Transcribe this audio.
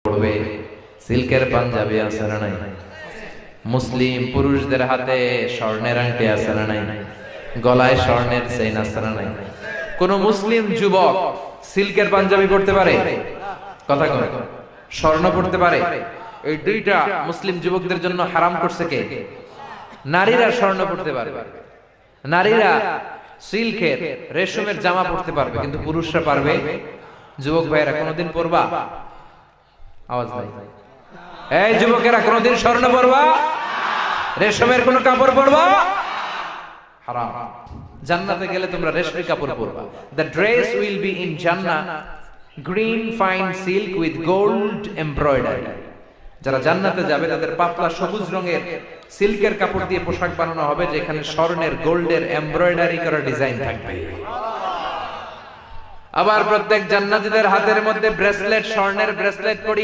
পড়বে সিল্কের পাঞ্জাবি আছে না নাই? মুসলিম পুরুষদের হাতে স্বর্ণের আংটি আছে না নাই? গলায় স্বর্ণের চেইন আছে না নাই? কোন মুসলিম যুবক সিল্কের পাঞ্জাবি পড়তে পারে? কথা কয় স্বর্ণ পড়তে পারে? এই দুইটা মুসলিম যুবকদের জন্য হারাম করছে কে? নারীরা স্বর্ণ পড়তে পারবে, নারীরা সিল্কের রেশমের জামা পড়তে পারবে, কিন্তু পুরুষরা পারবে? যুবক ভাইয়েরা কোনদিন পরবা? আওয়াজ নাই। এই যুবকেরা কোনদিন স্বর্ণ পরবা? রেশমের কোন কাপড় পরবা? হারাম। জান্নাতে গেলে তোমরা রেশমের কাপড় পরবা। The dress will be in Jannah green fine silk with gold embroidery. যারা জান্নাতে যাবে তাদের পাতলা সবুজ রঙের সিল্কের কাপড় দিয়ে পোশাক বানানো হবে, যেখানে স্বর্ণের গোল্ডের এমব্রয়ডারি করা ডিজাইন থাকবে। আবার প্রত্যেক জান্নাতীদের হাতের মধ্যে ব্রেসলেট, স্বর্ণের ব্রেসলেট পরিয়ে